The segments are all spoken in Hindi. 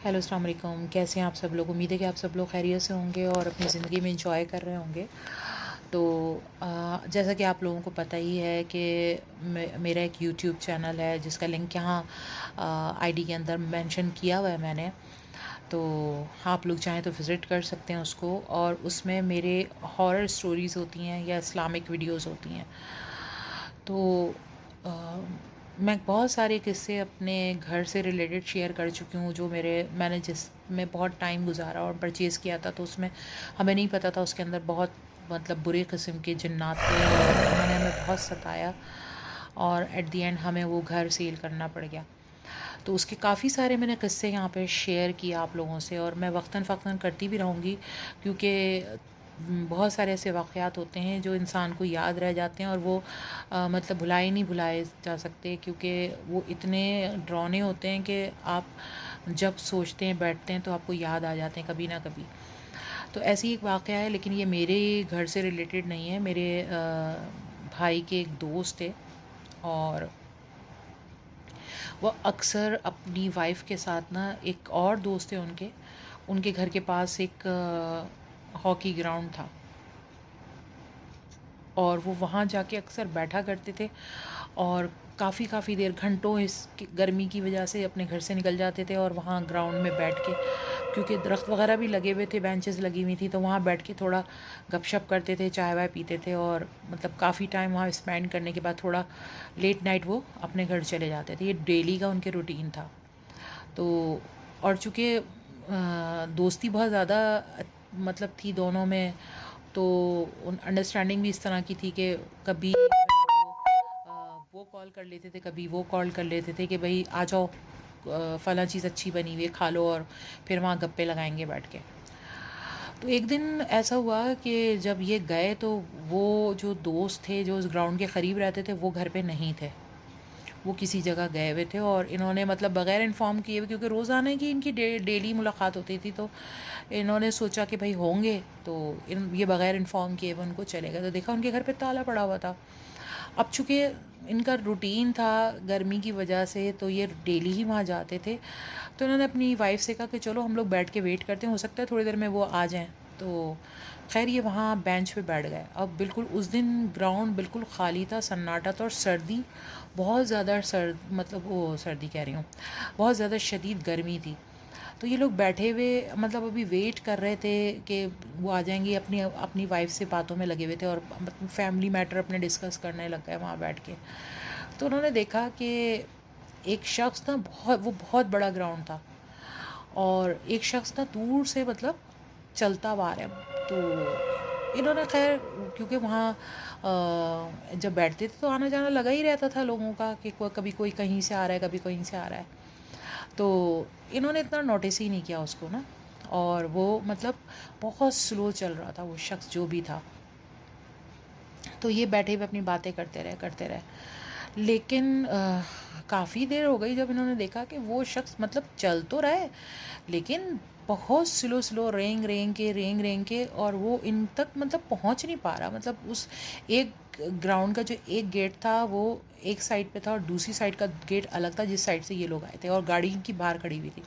हेलो अस्सलाम वालेकुम। कैसे हैं आप सब लोग? उम्मीद है कि आप सब लोग खैरियत से होंगे और अपनी ज़िंदगी में इंजॉय कर रहे होंगे। तो जैसा कि आप लोगों को पता ही है कि मेरा एक यूट्यूब चैनल है जिसका लिंक यहाँ आईडी के अंदर मेंशन किया हुआ है मैंने। तो आप लोग चाहें तो विज़िट कर सकते हैं उसको, और उसमें मेरे हॉरर स्टोरीज़ होती हैं या इस्लामिक वीडियोज़ होती हैं। तो अ, मैं बहुत सारे किस्से अपने घर से रिलेटेड शेयर कर चुकी हूँ, जो मैंने जिसमें बहुत टाइम गुजारा और परचेज़ किया था। तो उसमें हमें नहीं पता था उसके अंदर बहुत मतलब बुरे किस्म के जिन्नात थे और उन्होंने हमें बहुत सताया, और एट द एंड हमें वो घर सील करना पड़ गया। तो उसके काफ़ी सारे मैंने किस्से यहाँ पे शेयर किए आप लोगों से, और मैं वक्तन फ़क्तन करती भी रहूँगी, क्योंकि बहुत सारे ऐसे वाक़यात होते हैं जो इंसान को याद रह जाते हैं, और वो मतलब नहीं भुलाए जा सकते, क्योंकि वो इतने डरावने होते हैं कि आप जब सोचते हैं बैठते हैं तो आपको याद आ जाते हैं कभी ना कभी। तो ऐसी एक वाक़या है, लेकिन ये मेरे घर से रिलेटेड नहीं है। मेरे भाई के एक दोस्त थे, और वो अक्सर अपनी वाइफ़ के साथ ना, एक और दोस्त थे उनके, उनके घर के पास एक हॉकी ग्राउंड था, और वो वहाँ जाके अक्सर बैठा करते थे, और काफ़ी देर घंटों इस गर्मी की वजह से अपने घर से निकल जाते थे, और वहाँ ग्राउंड में बैठ के, क्योंकि दरख्त वगैरह भी लगे हुए थे, बेंचेस लगी हुई थी, तो वहाँ बैठ के थोड़ा गपशप करते थे, चाय वाय पीते थे, और मतलब काफ़ी टाइम वहाँ स्पेंड करने के बाद थोड़ा लेट नाइट वो अपने घर चले जाते थे। ये डेली का उनके रूटीन था। तो और चूँकि दोस्ती बहुत ज़्यादा मतलब थी दोनों में, तो उन अंडरस्टैंडिंग भी इस तरह की थी कि कभी वो कॉल कर लेते थे, कभी वो कॉल कर लेते थे कि भाई आ जाओ, फ़लाँ चीज़ अच्छी बनी हुई है, खा लो, और फिर वहाँ गप्पे लगाएंगे बैठ के। तो एक दिन ऐसा हुआ कि जब ये गए, तो वो जो दोस्त थे जो उस ग्राउंड के क़रीब रहते थे, वो घर पे नहीं थे। वो किसी जगह गए हुए थे, और इन्होंने मतलब बग़ैर इन्फ़ॉर्म किए हुए, क्योंकि रोज़ाना की इनकी डेली मुलाकात होती थी, तो इन्होंने सोचा कि भाई होंगे, तो इन ये बग़ैर इन्फ़ॉर्म किए हुए उनको चले गए। तो देखा उनके घर पे ताला पड़ा हुआ था। अब चूँकि इनका रूटीन था गर्मी की वजह से, तो ये डेली ही वहाँ जाते थे। तो इन्होंने अपनी वाइफ़ से कहा कि चलो हम लोग बैठ के वेट करते हैं, हो सकता है थोड़ी देर में वो आ जाएँ। तो ख़ैर ये वहाँ बेंच पे बैठ गए। अब बिल्कुल उस दिन ग्राउंड बिल्कुल ख़ाली था, सन्नाटा था, और सर्दी बहुत ज़्यादा मतलब वो सर्दी कह रही हूँ, बहुत ज़्यादा शदीद गर्मी थी। तो ये लोग बैठे हुए मतलब अभी वेट कर रहे थे कि वो आ जाएँगे, अपनी अपनी वाइफ़ से बातों में लगे हुए थे, और फैमिली मैटर अपने डिस्कस करने लग गए वहाँ बैठ के। तो उन्होंने देखा कि एक शख़्स ना, बहुत बड़ा ग्राउंड था, और एक शख़्स ना दूर से मतलब चलता हुआ आ रहा है। तो इन्होंने ख़ैर, क्योंकि वहाँ जब बैठते थे तो आना-जाना लगा ही रहता था लोगों का, कि कभी कोई कहीं से आ रहा है, कभी कहीं से आ रहा है। तो इन्होंने इतना नोटिस ही नहीं किया उसको ना, और वो मतलब बहुत स्लो चल रहा था वो शख़्स जो भी था। तो ये बैठे हुए अपनी बातें करते रहे। लेकिन काफ़ी देर हो गई जब इन्होंने देखा कि वो शख़्स मतलब चल तो रहा है, लेकिन बहुत स्लो रेंग के, और वो इन तक मतलब पहुंच नहीं पा रहा। मतलब उस एक ग्राउंड का जो एक गेट था, वो एक साइड पे था, और दूसरी साइड का गेट अलग था जिस साइड से ये लोग आए थे, और गाड़ी इनकी बाहर खड़ी हुई थी।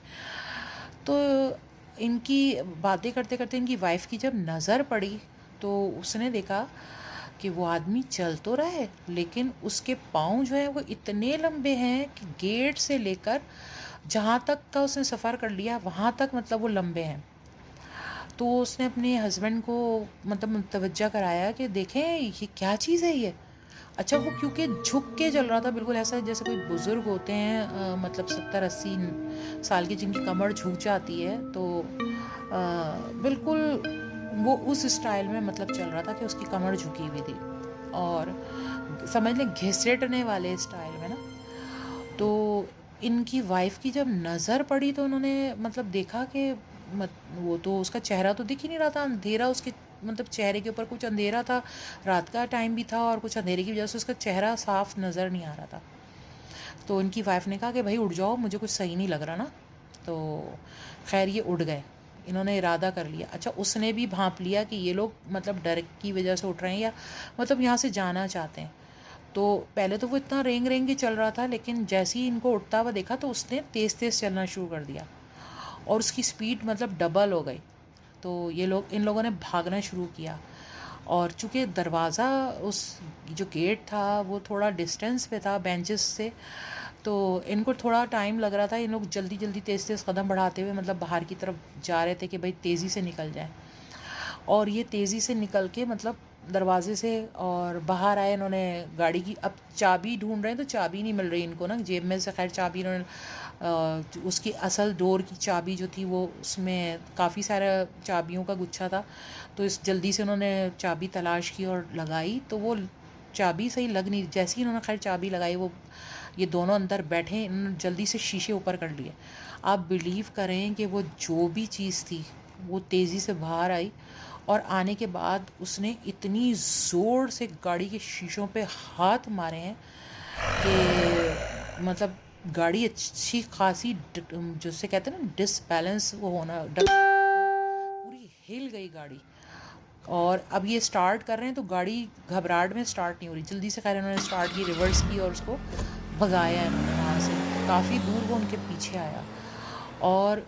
तो इनकी बातें करते करते इनकी वाइफ़ की जब नज़र पड़ी, तो उसने देखा कि वो आदमी चल तो रहा है, लेकिन उसके पाँव जो हैं वो इतने लंबे हैं कि गेट से लेकर जहाँ तक का उसने सफ़र कर लिया, वहाँ तक मतलब वो लंबे हैं। तो उसने अपने हस्बैंड को मतलब मुतवज्जा कराया कि देखें ये क्या चीज़ है ये। अच्छा, वो क्योंकि झुक के चल रहा था, बिल्कुल ऐसा जैसे कोई बुज़ुर्ग होते हैं, मतलब 70-80 साल की, जिनकी कमर झुक जाती है, तो बिल्कुल वो उस स्टाइल में मतलब चल रहा था कि उसकी कमर झुकी हुई थी, और समझ लें घिसटने वाले स्टाइल में ना। तो इनकी वाइफ़ की जब नज़र पड़ी, तो उन्होंने मतलब देखा कि वो तो उसका चेहरा तो दिख ही नहीं रहा था, अंधेरा उसके मतलब चेहरे के ऊपर कुछ अंधेरा था, रात का टाइम भी था, और कुछ अंधेरे की वजह से उसका चेहरा साफ नज़र नहीं आ रहा था। तो इनकी वाइफ़ ने कहा कि भाई उठ जाओ, मुझे कुछ सही नहीं लग रहा ना। तो खैर ये उठ गए, इन्होंने इरादा कर लिया। अच्छा, उसने भी भांप लिया कि ये लोग मतलब डर की वजह से उठ रहे हैं, या मतलब यहाँ से जाना चाहते हैं। तो पहले तो वो इतना रेंग के चल रहा था, लेकिन जैसे ही इनको उठता हुआ देखा, तो उसने तेज़ तेज़ चलना शुरू कर दिया, और उसकी स्पीड मतलब डबल हो गई। तो इन लोगों ने भागना शुरू किया, और चूँकि दरवाज़ा उस जो गेट था वो थोड़ा डिस्टेंस पे था बेंचेस से, तो इनको थोड़ा टाइम लग रहा था। इन लोग जल्दी जल्दी तेज़ तेज़ कदम बढ़ाते हुए मतलब बाहर की तरफ जा रहे थे कि भाई तेज़ी से निकल जाए। और ये तेज़ी से निकल के मतलब दरवाजे से और बाहर आए। इन्होंने गाड़ी की अब चाबी ढूंढ रहे हैं, तो चाबी नहीं मिल रही इनको ना, जेब में से खैर चाबी इन्होंने उसकी असल डोर की चाबी जो थी वो उसमें काफ़ी सारा चाबियों का गुच्छा था, तो इस जल्दी से उन्होंने चाबी तलाश की और लगाई, तो वो चाबी सही लग नहीं। जैसे ही इन्होंने खैर चाबी लगाई, वो ये दोनों अंदर बैठे, इन्होंने जल्दी से शीशे ऊपर कर लिए। आप बिलीव करें कि वो जो भी चीज़ थी वो तेज़ी से बाहर आई, और आने के बाद उसने इतनी ज़ोर से गाड़ी के शीशों पे हाथ मारे हैं कि मतलब गाड़ी अच्छी खासी जिससे कहते हैं ना डिसबैलेंस वो होना, पूरी हिल गई गाड़ी। और अब ये स्टार्ट कर रहे हैं तो गाड़ी घबराहट में स्टार्ट नहीं हो रही। जल्दी से खैर इन्होंने स्टार्ट की, रिवर्स की और उसको भगाया इन्होंने वहाँ से। काफ़ी दूर वो उनके पीछे आया, और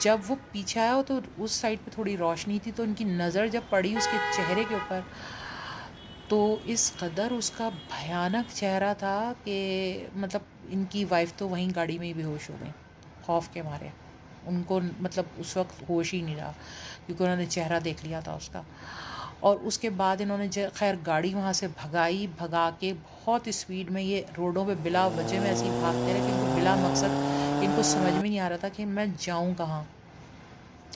जब वो पीछे आया तो उस साइड पे थोड़ी रोशनी थी, तो उनकी नज़र जब पड़ी उसके चेहरे के ऊपर, तो इस कदर उसका भयानक चेहरा था कि मतलब इनकी वाइफ तो वहीं गाड़ी में ही बेहोश हो गई खौफ के मारे। उनको मतलब उस वक्त होश ही नहीं रहा, क्योंकि उन्होंने चेहरा देख लिया था उसका। और उसके बाद इन्होंने खैर गाड़ी वहाँ से भगा के बहुत स्पीड में ये रोडों पे बिला वजह में ऐसे ही भागते रहे कि इनको बिला मकसद इनको समझ में नहीं आ रहा था कि मैं जाऊँ कहाँ।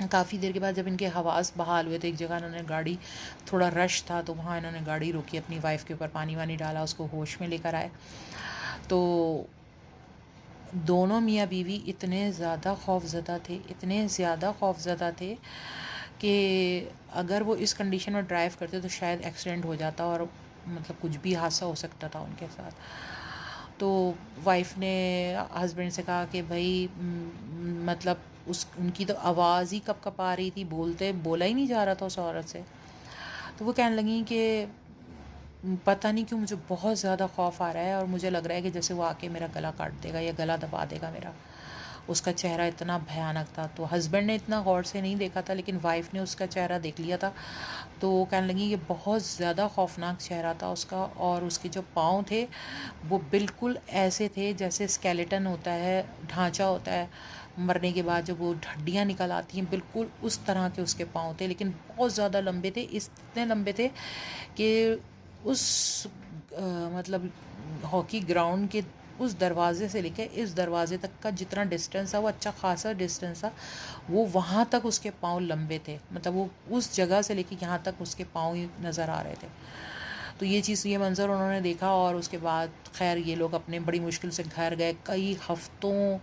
काफ़ी देर के बाद जब इनके हवास बहाल हुए तो एक जगह इन्होंने गाड़ी, थोड़ा रश था तो वहाँ इन्होंने गाड़ी रोकी, अपनी वाइफ के ऊपर पानी वानी डाला, उसको होश में लेकर आए। तो दोनों मियाँ बीवी इतने ज़्यादा खौफज़दा थे, इतने ज़्यादा खौफज़दा थे कि अगर वो इस कंडीशन में ड्राइव करते तो शायद एक्सीडेंट हो जाता, और मतलब कुछ भी हादसा हो सकता था उनके साथ। तो वाइफ ने हस्बैंड से कहा कि भाई मतलब उनकी तो आवाज़ ही कप आ रही थी, बोला ही नहीं जा रहा था उस औरत से। तो वो कहने लगी कि पता नहीं क्यों मुझे बहुत ज़्यादा खौफ आ रहा है, और मुझे लग रहा है कि जैसे वो आके मेरा गला काट देगा या गला दबा देगा मेरा। उसका चेहरा इतना भयानक था। तो हस्बैंड ने इतना गौर से नहीं देखा था, लेकिन वाइफ ने उसका चेहरा देख लिया था। तो वो कहने लगी कि बहुत ज़्यादा खौफनाक चेहरा था उसका, और उसके जो पाँव थे वो बिल्कुल ऐसे थे जैसे स्केलेटन होता है, ढांचा होता है मरने के बाद जब वो हड्डियाँ निकल आती हैं, बिल्कुल उस तरह के उसके पाँव थे, लेकिन बहुत ज़्यादा लंबे थे। इतने लंबे थे कि उस मतलब हॉकी ग्राउंड के उस दरवाजे से लेकर इस दरवाजे तक का जितना डिस्टेंस था वो अच्छा खासा डिस्टेंस था, वो वहाँ तक उसके पाँव लंबे थे। मतलब वो उस जगह से लेकर यहाँ तक उसके पाँव ही नज़र आ रहे थे। तो ये मंज़र उन्होंने देखा, और उसके बाद खैर ये लोग अपने बड़ी मुश्किल से घर गए। कई हफ्तों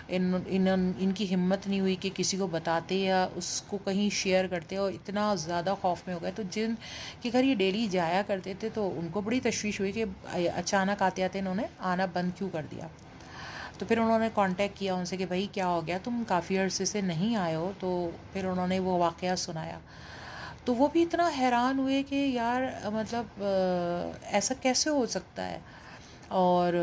इनकी हिम्मत नहीं हुई कि किसी को बताते या उसको कहीं शेयर करते, और इतना ज़्यादा खौफ में हो गए। तो जिन के घर ये डेली जाया करते थे तो उनको बड़ी तशवीश हुई कि अचानक आते आते इन्होंने आना बंद क्यों कर दिया। तो फिर उन्होंने कांटेक्ट किया उनसे कि भाई क्या हो गया, तुम काफ़ी अरसे से नहीं आए हो। तो फिर उन्होंने वो वाक़या सुनाया, तो वो भी इतना हैरान हुए कि यार मतलब ऐसा कैसे हो सकता है। और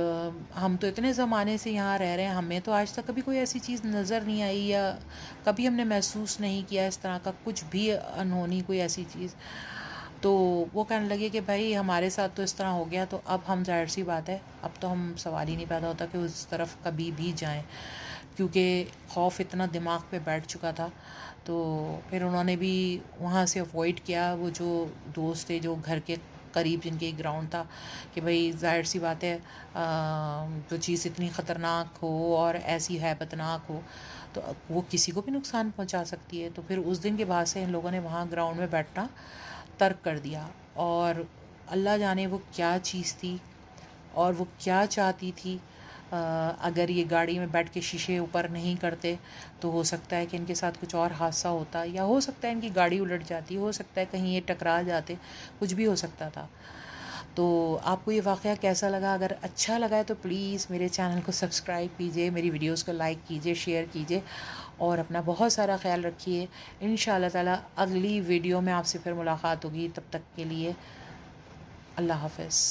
हम तो इतने ज़माने से यहाँ रह रहे हैं, हमें तो आज तक कभी कोई ऐसी चीज़ नज़र नहीं आई, या कभी हमने महसूस नहीं किया इस तरह का कुछ भी अनहोनी कोई ऐसी चीज़। तो वो कहने लगे कि भाई हमारे साथ तो इस तरह हो गया, तो अब हम जाहिर सी बात है, अब तो हम सवाल ही नहीं पैदा होता कि उस तरफ कभी भी जाएं, क्योंकि खौफ इतना दिमाग पे बैठ चुका था। तो फिर उन्होंने भी वहाँ से अवॉइड किया। वो जो दोस्त थे जो घर के करीब जिनके ग्राउंड था, कि भाई जाहिर सी बात है जो चीज़ इतनी ख़तरनाक हो और ऐसी हैबतनाक हो तो वो किसी को भी नुकसान पहुंचा सकती है। तो फिर उस दिन के बाद से इन लोगों ने वहाँ ग्राउंड में बैठना तर्क कर दिया। और अल्लाह जाने वो क्या चीज़ थी और वो क्या चाहती थी। अगर ये गाड़ी में बैठ के शीशे ऊपर नहीं करते तो हो सकता है कि इनके साथ कुछ और हादसा होता, या हो सकता है इनकी गाड़ी उलट जाती, हो सकता है कहीं ये टकरा जाते, कुछ भी हो सकता था। तो आपको ये वाक़या कैसा लगा? अगर अच्छा लगा है तो प्लीज़ मेरे चैनल को सब्सक्राइब कीजिए, मेरी वीडियोस को लाइक कीजिए, शेयर कीजिए, और अपना बहुत सारा ख्याल रखिए। इंशाअल्लाह ताला अगली वीडियो में आपसे फिर मुलाकात होगी। तब तक के लिए अल्लाह हाफ़िज़।